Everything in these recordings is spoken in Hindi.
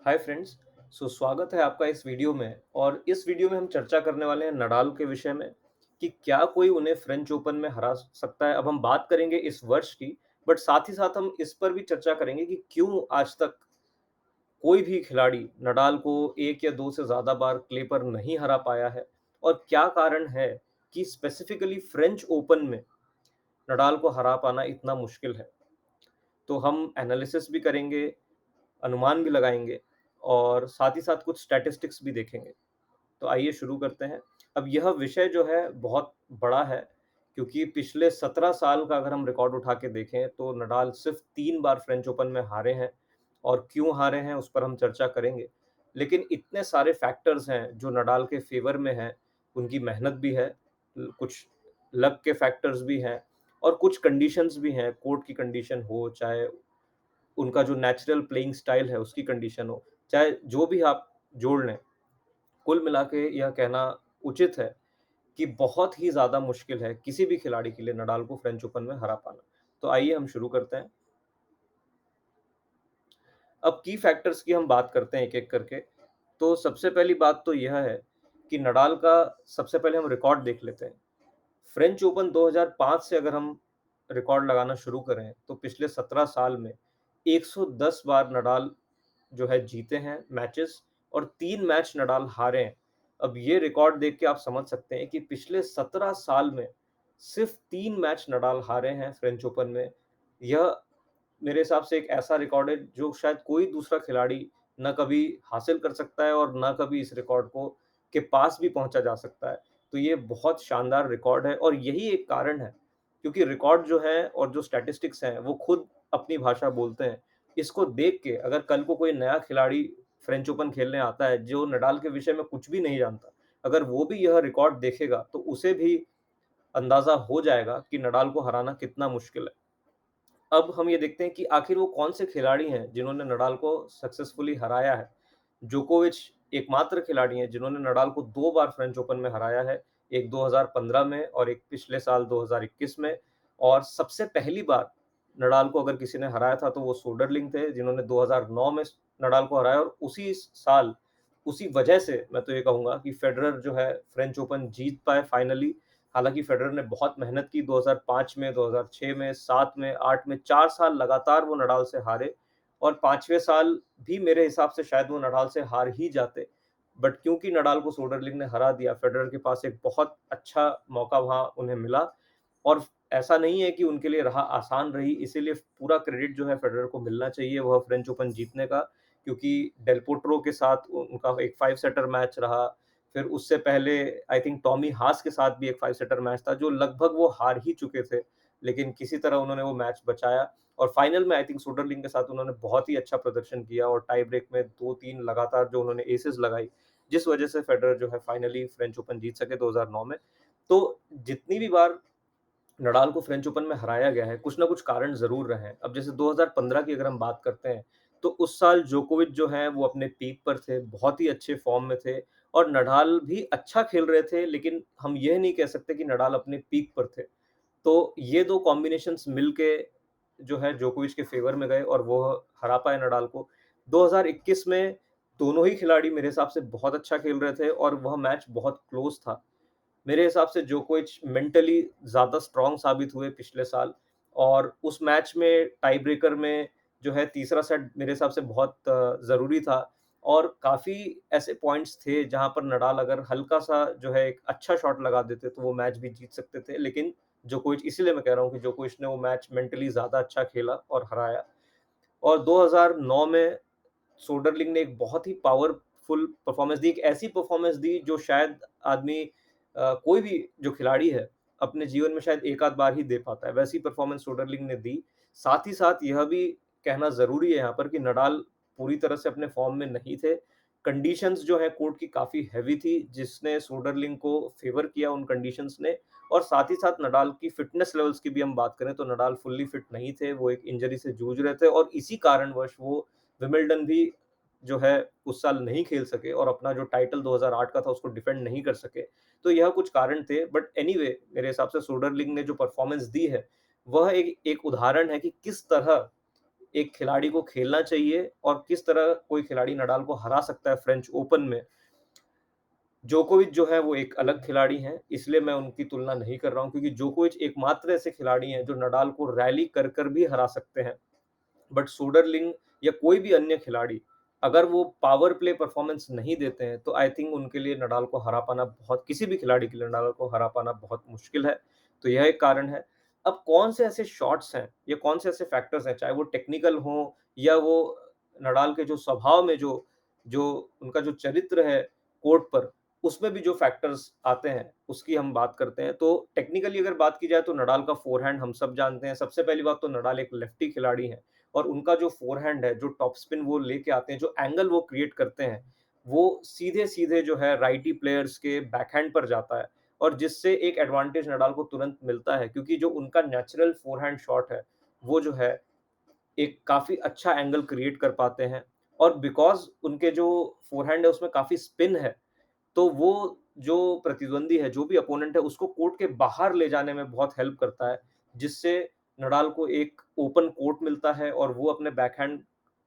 Hi friends. स्वागत है आपका इस वीडियो में। और इस वीडियो में हम चर्चा करने वाले हैं नडाल के विषय में कि क्या कोई उन्हें फ्रेंच ओपन में हरा सकता है। अब हम बात करेंगे इस वर्ष की, बट साथ ही साथ हम इस पर भी चर्चा करेंगे कि क्यों आज तक कोई भी खिलाड़ी नडाल को एक या दो से ज़्यादा बार क्ले पर नहीं हरा पाया है और क्या कारण है कि स्पेसिफिकली फ्रेंच ओपन में नडाल को हरा पाना इतना मुश्किल है। तो हम एनालिसिस भी करेंगे, अनुमान भी लगाएँगे और साथ ही साथ कुछ स्टैटिस्टिक्स भी देखेंगे। तो आइए शुरू करते हैं। अब यह विषय जो है बहुत बड़ा है, क्योंकि पिछले 17 साल का अगर हम रिकॉर्ड उठा के देखें तो नडाल सिर्फ़ 3 बार फ्रेंच ओपन में हारे हैं और क्यों हारे हैं उस पर हम चर्चा करेंगे। लेकिन इतने सारे फैक्टर्स हैं जो नडाल के फ़ेवर में हैं, उनकी मेहनत भी है, कुछ लक के फैक्टर्स भी हैं और कुछ कंडीशंस भी हैं, कोर्ट की कंडीशन हो, चाहे उनका जो नेचुरल प्लेइंग स्टाइल है उसकी कंडीशन हो, चाहे जो भी आप जोड़ लें, कुल मिला के यह कहना उचित है कि बहुत ही ज़्यादा मुश्किल है किसी भी खिलाड़ी के लिए नडाल को फ्रेंच ओपन में हरा पाना। तो आइए हम शुरू करते हैं। अब की फैक्टर्स की हम बात करते हैं एक-एक करके। तो सबसे पहली बात तो यह है कि नडाल का सबसे पहले हम रिकॉर्ड देख लेते हैं। फ्रेंच ओपन 2005 से अगर हम रिकॉर्ड लगाना शुरू करें, तो पिछले 17 साल में 110 बार नडाल जो है जीते हैं मैचेस और 3 मैच नडाल हारे हैं। अब ये रिकॉर्ड देख के आप समझ सकते हैं कि पिछले 17 साल में सिर्फ़ 3 मैच नडाल हारे हैं फ्रेंच ओपन में। यह मेरे हिसाब से एक ऐसा रिकॉर्ड है जो शायद कोई दूसरा खिलाड़ी ना कभी हासिल कर सकता है और ना कभी इस रिकॉर्ड को के पास भी पहुँचा जा सकता है। तो ये बहुत शानदार रिकॉर्ड है और यही एक कारण है, क्योंकि रिकॉर्ड जो है और जो स्टैटिस्टिक्स हैं वो खुद अपनी भाषा बोलते हैं। इसको देख के अगर कल को कोई नया खिलाड़ी फ्रेंच ओपन खेलने आता है जो नडाल के विषय में कुछ भी नहीं जानता, अगर वो भी यह रिकॉर्ड देखेगा तो उसे भी अंदाज़ा हो जाएगा कि नडाल को हराना कितना मुश्किल है। अब हम ये देखते हैं कि आखिर वो कौन से खिलाड़ी हैं जिन्होंने नडाल को सक्सेसफुली हराया है। जोकोविच एकमात्र खिलाड़ी हैं जिन्होंने नडाल को 2 बार फ्रेंच ओपन में हराया है, एक 2015 में और एक पिछले साल 2021 में। और सबसे पहली बार नडाल को अगर किसी ने हराया था तो वो सोडरलिंग थे जिन्होंने 2009 में नडाल को हराया और उसी साल, उसी वजह से मैं तो ये कहूँगा कि फेडरर जो है फ्रेंच ओपन जीत पाए फाइनली। हालाँकि फेडरर ने बहुत मेहनत की 2005 में, 2006 में, 7 में, 8 में, 4 साल लगातार वो नडाल से हारे और 5वें साल भी मेरे हिसाब से शायद वो नडाल से हार ही जाते। बट क्योंकि नडाल को सोडरलिंग ने हरा दिया, फेडरर के पास एक बहुत अच्छा मौका वहाँ उन्हें मिला और ऐसा नहीं है कि उनके लिए राह आसान रही, इसीलिए पूरा क्रेडिट जो है फेडरर को मिलना चाहिए वह फ्रेंच ओपन जीतने का, क्योंकि डेल पोट्रो के साथ उनका एक 5 सेटर मैच रहा। फिर उससे पहले आई थिंक टॉमी हास के साथ भी एक 5 सेटर मैच था जो लगभग वो हार ही चुके थे, लेकिन किसी तरह उन्होंने वो मैच बचाया और फाइनल में आई थिंक सोडरलिंग के साथ उन्होंने बहुत ही अच्छा प्रदर्शन किया और टाई ब्रेक में 2-3 लगातार जो उन्होंने एसेस लगाई, जिस वजह से फेडरर जो है फाइनली फ्रेंच ओपन जीत सके 2009 में। तो जितनी भी बार नडाल को फ्रेंच ओपन में हराया गया है, कुछ ना कुछ कारण ज़रूर रहे हैं। अब जैसे 2015 की अगर हम बात करते हैं, तो उस साल जोकोविच जो हैं वो अपने पीक पर थे, बहुत ही अच्छे फ़ॉर्म में थे और नडाल भी अच्छा खेल रहे थे, लेकिन हम यह नहीं कह सकते कि नडाल अपने पीक पर थे। तो ये 2 कॉम्बिनेशंस मिलके जो है जोकोविच के फ़ेवर में गए और वो हरा पाए नडाल को। 2021 में दोनों ही खिलाड़ी मेरे हिसाब से बहुत अच्छा खेल रहे थे और वह मैच बहुत क्लोज़ था। मेरे हिसाब से जोकोविच मेंटली ज़्यादा स्ट्रॉन्ग साबित हुए पिछले साल और उस मैच में टाई ब्रेकर में जो है तीसरा सेट मेरे हिसाब से बहुत ज़रूरी था और काफ़ी ऐसे पॉइंट्स थे जहाँ पर नडाल अगर हल्का-सा जो है एक अच्छा शॉट लगा देते तो वो मैच भी जीत सकते थे। लेकिन जोकोविच, इसीलिए मैं कह रहा हूँ कि जोकोविच ने वो मैच मेंटली ज़्यादा अच्छा खेला और हराया। और 2009 में सोडरलिंग ने एक बहुत ही पावरफुल परफ़ॉर्मेंस दी, एक ऐसी परफ़ॉर्मेंस दी जो शायद आदमी कोई भी जो खिलाड़ी है, अपने जीवन में शायद एक आध बार ही दे पाता है, वैसी परफ़ॉर्मेंस सोडरलिंग ने दी। साथ ही साथ यह भी कहना ज़रूरी है यहाँ पर कि नडाल पूरी तरह से अपने फ़ॉर्म में नहीं थे। कंडीशंस जो है कोर्ट की काफ़ी हेवी थी, जिसने सोडरलिंग को फ़ेवर किया उन कंडीशंस ने। और साथ ही साथ नडाल की फ़िटनेस लेवल्स की भी हम बात करें तो नडाल फुल्ली फ़िट नहीं थे, वो एक इंजरी से जूझ रहे थे और इसी कारणवश वो विंबलडन भी जो है उस साल नहीं खेल सके और अपना जो टाइटल 2008 का था उसको डिफेंड नहीं कर सके। तो यह कुछ कारण थे, बट एनीवे मेरे हिसाब से सोडरलिंग ने जो परफ़ॉर्मेंस दी है, वह एक एक उदाहरण है कि किस तरह एक खिलाड़ी को खेलना चाहिए और किस तरह कोई खिलाड़ी नडाल को हरा सकता है फ्रेंच ओपन में, जोकोविच जो है वो एक अलग खिलाड़ी हैं, इसलिए मैं उनकी तुलना नहीं कर रहा हूँ क्योंकि जोकोविच एकमात्र ऐसे खिलाड़ी हैं जो नडाल को रैली कर भी हरा सकते हैं। बट सोडरलिंग या कोई भी अन्य खिलाड़ी अगर वो पावर प्ले परफॉर्मेंस नहीं देते हैं, तो आई थिंक उनके लिए नडाल को हरा पाना बहुत किसी भी खिलाड़ी के लिए नडाल को हरा पाना बहुत मुश्किल है। तो यह एक कारण है। अब कौन से ऐसे शॉट्स हैं या कौन से ऐसे फैक्टर्स हैं, चाहे वो टेक्निकल हों या वो नडाल के जो स्वभाव में जो जो उनका जो चरित्र है कोर्ट पर, उसमें भी जो फैक्टर्स आते हैं, उसकी हम बात करते हैं। तो टेक्निकली अगर बात की जाए तो नडाल का फोरहैंड हम सब जानते हैं। सबसे पहली बात तो नडाल एक लेफ्टी खिलाड़ी हैं और उनका जो फोरहैंड है, जो टॉप स्पिन वो लेके आते हैं, जो एंगल वो क्रिएट करते हैं, वो सीधे-सीधे जो है राइटी प्लेयर्स के बैकहैंड पर जाता है और जिससे एक एडवांटेज नडाल को तुरंत मिलता है क्योंकि जो उनका नेचुरल फोरहैंड शॉट है, वो जो है एक काफ़ी अच्छा एंगल क्रिएट कर पाते हैं और बिकॉज़ उनके जो फोरहैंड है उसमें काफ़ी स्पिन है, तो वो जो प्रतिद्वंदी है, जो भी अपोनेंट है, उसको कोर्ट के बाहर ले जाने में बहुत हेल्प करता है, जिससे नडाल को एक ओपन कोर्ट मिलता है और वो अपने बैकहैंड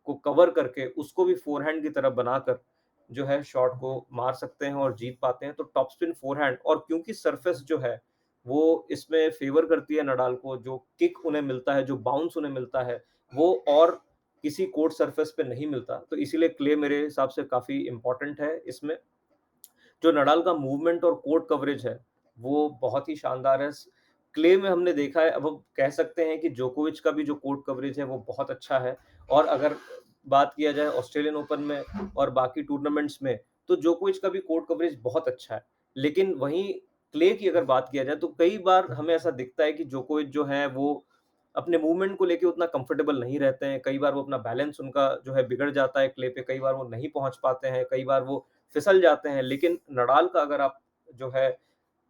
को कवर करके उसको भी फोरहैंड की तरह बनाकर जो है शॉट को मार सकते हैं और जीत पाते हैं। तो टॉप स्पिन फोरहैंड और क्योंकि सरफेस जो है, वो इसमें फ़ेवर करती है नडाल को, जो किक उन्हें मिलता है, जो बाउंस उन्हें मिलता है, वो और किसी कोर्ट सरफेस पे नहीं मिलता। तो इसीलिए क्ले मेरे हिसाब से काफ़ी इम्पोर्टेंट है इसमें। जो नडाल का मूवमेंट और कोर्ट कवरेज है, वो बहुत ही शानदार है। स क्ले में हमने देखा है अब हम कह सकते हैं कि जोकोविच का भी जो कोर्ट कवरेज है, वो बहुत अच्छा है और अगर बात किया जाए ऑस्ट्रेलियन ओपन में और बाकी टूर्नामेंट्स में, तो जोकोविच का भी कोर्ट कवरेज बहुत अच्छा है। लेकिन वहीं क्ले की अगर बात किया जाए, तो कई बार हमें ऐसा दिखता है कि जोकोविच जो हैं, वो अपने मूवमेंट को लेके उतना कंफर्टेबल नहीं रहते हैं। कई बार वो अपना बैलेंस उनका जो है बिगड़ जाता है क्ले पे, कई बार वो नहीं पहुँच पाते हैं, कई बार वो फिसल जाते हैं, लेकिन नडाल का अगर आप जो है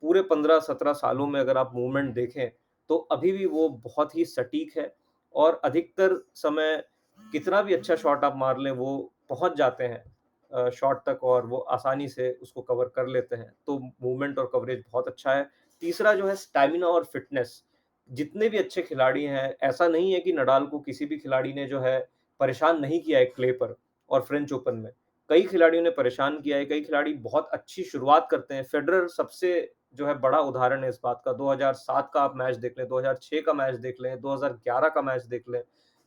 पूरे 15-17 सालों में अगर आप मूवमेंट देखें, तो अभी भी वो बहुत ही सटीक है और अधिकतर समय कितना भी अच्छा शॉट आप मार लें, वो पहुँच जाते हैं शॉट तक और वो आसानी से उसको कवर कर लेते हैं। तो मूवमेंट और कवरेज बहुत अच्छा है। तीसरा जो है स्टैमिना और फिटनेस, जितने भी अच्छे खिलाड़ी हैं, ऐसा नहीं है कि नडाल को किसी भी खिलाड़ी ने जो है परेशान नहीं किया है क्ले पर और फ्रेंच ओपन में। कई खिलाड़ियों ने परेशान किया है, कई खिलाड़ी बहुत अच्छी शुरुआत करते हैं। फेडरर सबसे जो है बड़ा उदाहरण है इस बात का। 2007 का आप मैच देख लें, 2006 का मैच देख लें, 2011 का मैच देख लें।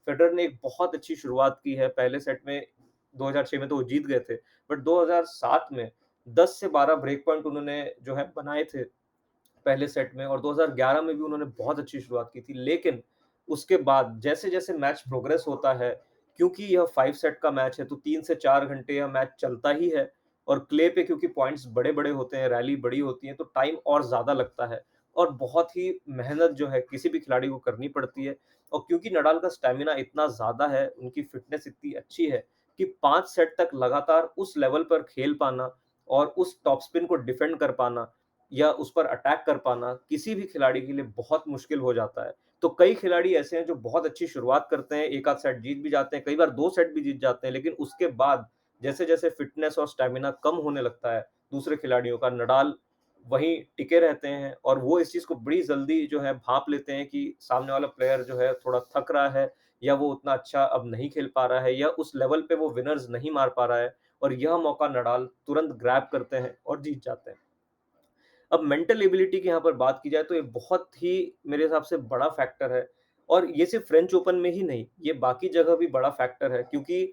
फेडरर ने एक बहुत अच्छी शुरुआत की है, पहले सेट में 2006 में तो वो जीत गए थे, बट 2007 में 10 से 12 ब्रेक पॉइंट उन्होंने जो है बनाए थे पहले सेट में और 2011 में भी उन्होंने बहुत अच्छी शुरुआत की थी। लेकिन उसके बाद जैसे-जैसे मैच प्रोग्रेस होता है, क्योंकि यह 5 सेट का मैच है तो 3 से 4 घंटे यह मैच चलता ही है और क्ले पे क्योंकि पॉइंट्स बड़े-बड़े होते हैं, रैली बड़ी होती है तो टाइम और ज़्यादा लगता है और बहुत ही मेहनत जो है किसी भी खिलाड़ी को करनी पड़ती है और क्योंकि नडाल का स्टैमिना इतना ज़्यादा है, उनकी फिटनेस इतनी अच्छी है कि 5 सेट तक लगातार उस लेवल पर खेल पाना और उस टॉप स्पिन को डिफेंड कर पाना या उस पर अटैक कर पाना किसी भी खिलाड़ी के लिए बहुत मुश्किल हो जाता है। तो कई खिलाड़ी ऐसे हैं जो बहुत अच्छी शुरुआत करते हैं, 1 आध सेट जीत भी जाते हैं, कई बार 2 सेट भी जीत जाते हैं, लेकिन उसके बाद जैसे-जैसे फ़िटनेस और स्टैमिना कम होने लगता है दूसरे खिलाड़ियों का, नडाल वहीं टिके रहते हैं और वो इस चीज़ को बड़ी जल्दी जो है भाँप लेते हैं कि सामने वाला प्लेयर जो है थोड़ा थक रहा है या वो उतना अच्छा अब नहीं खेल पा रहा है या उस लेवल पे वो विनर्स नहीं मार पा रहा है और यह मौका नडाल तुरंत ग्रैब करते हैं और जीत जाते हैं। अब मेंटल एबिलिटी की यहाँ पर बात की जाए तो ये बहुत ही मेरे हिसाब से बड़ा फैक्टर है और ये सिर्फ फ्रेंच ओपन में ही नहीं, ये बाकी जगह भी बड़ा फैक्टर है क्योंकि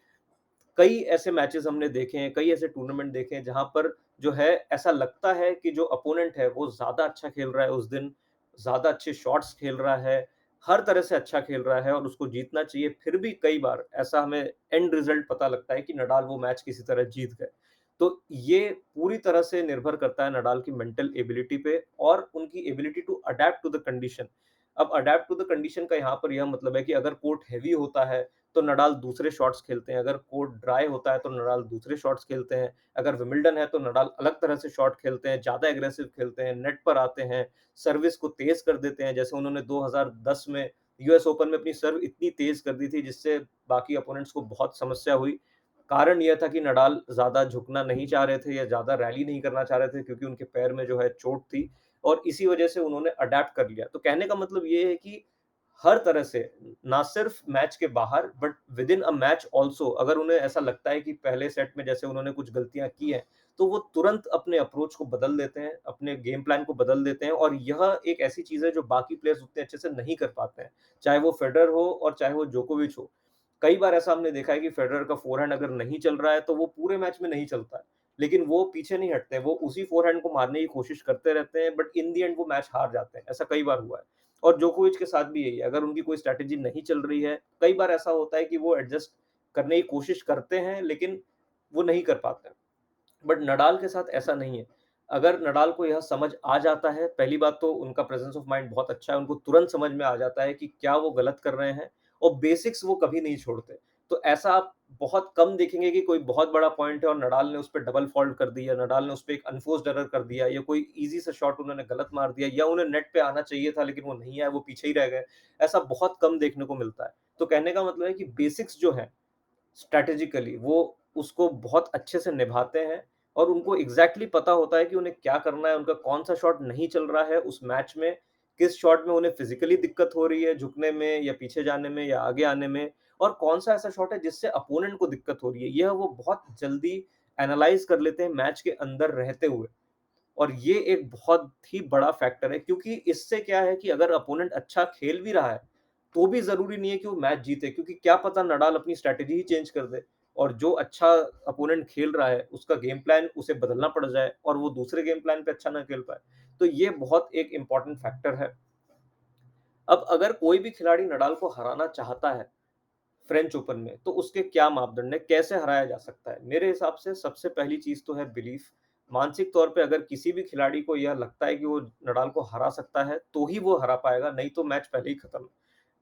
कई ऐसे मैचेस हमने देखे हैं, कई ऐसे टूर्नामेंट देखे हैं जहाँ पर जो है ऐसा लगता है कि जो अपोनेंट है वो ज़्यादा अच्छा खेल रहा है उस दिन, ज़्यादा अच्छे शॉट्स खेल रहा है, हर तरह से अच्छा खेल रहा है और उसको जीतना चाहिए। फिर भी कई बार ऐसा हमें एंड रिजल्ट पता लगता है कि नडाल वो मैच किसी तरह जीत गए। तो ये पूरी तरह से निर्भर करता है नडाल की मेंटल एबिलिटी पे और उनकी ability to adapt to the condition. अब अडैप्ट टू द कंडीशन का यहाँ पर यह मतलब है कि अगर कोर्ट हेवी होता है तो नडाल दूसरे शॉट्स खेलते हैं, अगर कोर्ट ड्राई होता है तो नडाल दूसरे शॉट्स खेलते हैं, अगर विंबलडन है तो नडाल अलग तरह से शॉट खेलते हैं, ज़्यादा एग्रेसिव खेलते हैं, नेट पर आते हैं, सर्विस को तेज़ कर देते हैं, जैसे उन्होंने 2010 में यूएस ओपन में अपनी सर्व इतनी तेज़ कर दी थी जिससे बाकी अपोनेंट्स को बहुत समस्या हुई। कारण यह था कि नडाल ज़्यादा झुकना नहीं चाह रहे थे या ज़्यादा रैली नहीं करना चाह रहे थे क्योंकि उनके पैर में जो है चोट थी और इसी वजह से उन्होंने अडैप्ट कर लिया। तो कहने का मतलब ये है कि हर तरह से, ना सिर्फ मैच के बाहर but within a match also, अगर उन्हें ऐसा लगता है कि पहले सेट में जैसे उन्होंने कुछ गलतियाँ की हैं, तो वो तुरंत अपने अप्रोच को बदल देते हैं, अपने गेम प्लान को बदल देते हैं और यह एक ऐसी चीज़ है जो बाकी प्लेयर्स उतने अच्छे से नहीं कर पाते हैं। चाहे वो फेडरर हो और चाहे वो जोकोविच हो। कई बार ऐसा हमने देखा है कि फेडरर का फोरहैंड अगर नहीं चल रहा है, तो वो पूरे मैच में नहीं चलता है। लेकिन वो पीछे नहीं हटते हैं, वो उसी फोरहैंड को मारने की कोशिश करते रहते हैं, बट इन द एंड वो मैच हार जाते हैं। ऐसा कई बार हुआ है। और जोकोविच के साथ भी यही है, अगर उनकी कोई स्ट्रैटेजी नहीं चल रही है, कई बार ऐसा होता है कि वो एडजस्ट करने की कोशिश करते हैं, लेकिन वो नहीं कर पाते हैं। बट नडाल के साथ ऐसा नहीं है। अगर नडाल को यह समझ आ जाता है, पहली बात तो उनका प्रेजेंस ऑफ माइंड बहुत अच्छा है, उनको तुरंत समझ में आ जाता है कि क्या वो गलत कर रहे हैं और बेसिक्स वो कभी नहीं छोड़ते। तो ऐसा आप बहुत कम देखेंगे कि कोई बहुत बड़ा पॉइंट है और नडाल ने उसपे डबल फॉल्ट कर दिया, नडाल ने उसपे एक अनफोर्स्ड एरर कर दिया या कोई ईज़ी सा शॉट उन्होंने गलत मार दिया या उन्हें नेट पे आना चाहिए था लेकिन वो नहीं आए, वो पीछे ही रह गए। ऐसा बहुत कम देखने को मिलता है। तो कहने का मतलब है कि बेसिक्स जो हैं स्ट्रैटेजिकली वो उसको बहुत अच्छे से निभाते हैं और उनको एग्ज़ैक्टली पता होता है कि उन्हें क्या करना है, उनका कौन-सा शॉट नहीं चल रहा है उस मैच में, किस शॉट में उन्हें फिज़िकली दिक्कत हो रही है झुकने में या पीछे जाने में या आगे आने में और कौन-सा ऐसा शॉट है जिससे अपोनेंट को दिक्कत हो रही है। यह वो बहुत जल्दी एनालाइज़ कर लेते हैं मैच के अंदर रहते हुए। और ये एक बहुत ही बड़ा फैक्टर है क्योंकि इससे क्या है कि अगर अपोनेंट अच्छा खेल भी रहा है, तो भी ज़रूरी नहीं है कि वो मैच जीते क्योंकि क्या पता नडाल अपनी स्ट्रैटेजी ही चेंज कर दे और जो अच्छा अपोनेंट खेल रहा है, उसका गेम प्लान उसे बदलना पड़ जाए और वो दूसरे गेम प्लान पे अच्छा ना खेल पाए। तो ये बहुत एक इम्पोर्टेंट फैक्टर है। अब अगर कोई भी खिलाड़ी नडाल को हराना चाहता है फ्रेंच ओपन में, तो उसके क्या मापदंड है, कैसे हराया जा सकता है? मेरे हिसाब से सबसे पहली चीज़ तो है बिलीफ। मानसिक तौर पे अगर किसी भी खिलाड़ी को यह लगता है कि वो नडाल को हरा सकता है, तो ही वो हरा पाएगा, नहीं तो मैच पहले ही खत्म।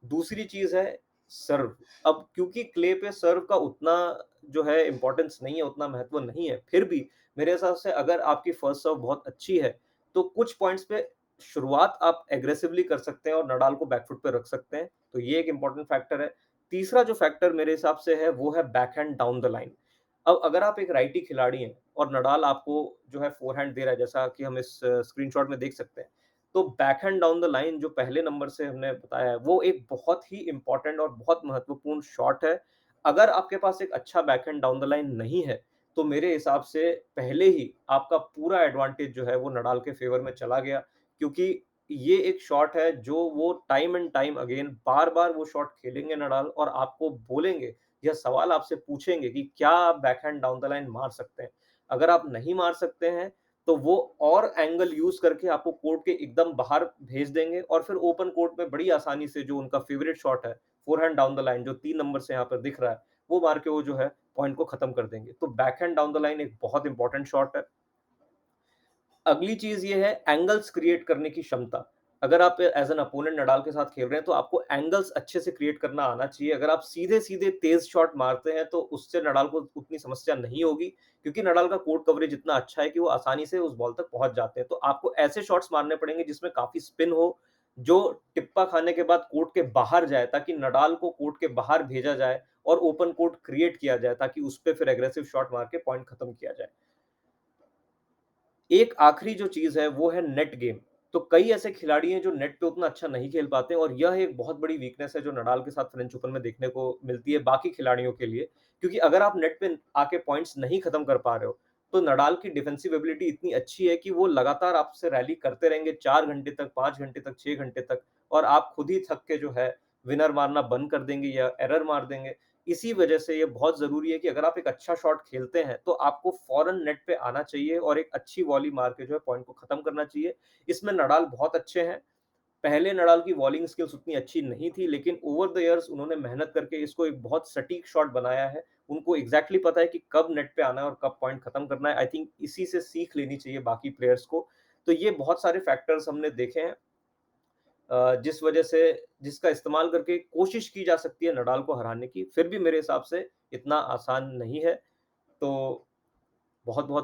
दूसरी चीज़ है सर्व। अब क्योंकि क्ले पे सर्व का उतना जो है इम्पोर्टेंस नहीं है, उतना महत्व नहीं है, फिर भी मेरे हिसाब से अगर आपकी फर्स्ट सर्व बहुत अच्छी है, तो कुछ पॉइंट्स पे शुरुआत आप एग्रेसिवली कर सकते हैं और नडाल को बैक फुट पे रख सकते हैं, तो ये एक इम्पोर्टेंट फैक्टर है। तीसरा जो फैक्टर मेरे हिसाब से है, वो है बैकहैंड डाउन द लाइन। अब अगर आप एक राइटी खिलाड़ी हैं और नडाल आपको जो है फोरहैंड दे रहा है, जैसा कि हम इस स्क्रीनशॉट में देख सकते हैं, तो बैकहैंड डाउन द लाइन जो पहले नंबर से हमने बताया है, वो एक बहुत ही इम्पोर्टेंट और बहुत महत्वपूर्ण शॉट है। अगर आपके पास एक अच्छा बैकहैंड डाउन द लाइन नहीं है, तो मेरे हिसाब से पहले ही आपका पूरा एडवांटेज जो है वो नडाल के फ़ेवर में चला गया क्योंकि ये एक शॉट है जो वो टाइम एंड टाइम अगेन बार-बार वो शॉट खेलेंगे नडाल और आपको बोलेंगे, यह सवाल आपसे पूछेंगे कि क्या आप बैकहैंड डाउन द लाइन मार सकते हैं? अगर आप नहीं मार सकते हैं, तो वो और एंगल यूज़ करके आपको कोर्ट के एकदम बाहर भेज देंगे और फिर ओपन कोर्ट में बड़ी आसानी से जो उनका फेवरेट शॉट है, फोरहैंड डाउन द लाइन जो 3 नंबर से यहाँ पर दिख रहा है, वो मार के वो जो है पॉइंट को खत्म कर देंगे। तो बैकहैंड डाउन द लाइन एक बहुत इंपॉर्टेंट शॉट है। अगली चीज़ ये है एंगल्स क्रिएट करने की क्षमता। अगर आप एज़ एन अपोनेंट नडाल के साथ खेल रहे हैं, तो आपको एंगल्स अच्छे से क्रिएट करना आना चाहिए। अगर आप सीधे-सीधे तेज़ शॉट मारते हैं, तो उससे नडाल को उतनी समस्या नहीं होगी, क्योंकि नडाल का कोर्ट कवरेज इतना अच्छा है कि वो आसानी से उस बॉल तक पहुँच जाते हैं। तो आपको ऐसे शॉट्स मारने पड़ेंगे जिसमें काफ़ी स्पिन हो, जो टिप्पा खाने के बाद कोर्ट के बाहर जाए, ताकि नडाल को कोर्ट के बाहर भेजा जाए और ओपन कोर्ट क्रिएट किया जाए, ताकि उस पे फिर एग्रेसिव शॉट मार के पॉइंट खत्म किया जाए। एक आखिरी जो चीज़ है वो है नेट गेम। तो कई ऐसे खिलाड़ी हैं जो नेट पे उतना अच्छा नहीं खेल पाते और यह एक बहुत बड़ी वीकनेस है जो नडाल के साथ फ्रेंच ओपन में देखने को मिलती है बाकी खिलाड़ियों के लिए। क्योंकि अगर आप नेट पे आके पॉइंट्स नहीं खत्म कर पा रहे हो, तो नडाल की डिफेंसिव एबिलिटी इतनी अच्छी है कि वो लगातार आपसे रैली करते रहेंगे 4 घंटे तक, 5 घंटे तक, 6 घंटे तक और आप खुद ही थक के जो है विनर मारना बंद कर देंगे या एरर मार देंगे। इसी वजह से ये बहुत ज़रूरी है कि अगर आप एक अच्छा शॉट खेलते हैं, तो आपको फ़ौरन नेट पे आना चाहिए और एक अच्छी वॉली मार के जो है पॉइंट को खत्म करना चाहिए। इसमें नडाल बहुत अच्छे हैं। पहले नडाल की बॉलिंग स्किल्स उतनी अच्छी नहीं थी, लेकिन ओवर द ईयर्स उन्होंने मेहनत करके इसको एक बहुत सटीक शॉट बनाया है। उनको एग्ज़ैक्टली पता है कि कब नेट पे आना है और कब पॉइंट खत्म करना है। आई थिंक इसी से सीख लेनी चाहिए बाकी प्लेयर्स को। तो ये बहुत सारे फैक्टर्स हमने देखे हैं जिस वजह से जिसका इस्तेमाल करके कोशिश की जा सकती है नडाल को हराने की, फिर भी मेरे हिसाब से इतना आसान नहीं है। तो बहुत-बहुत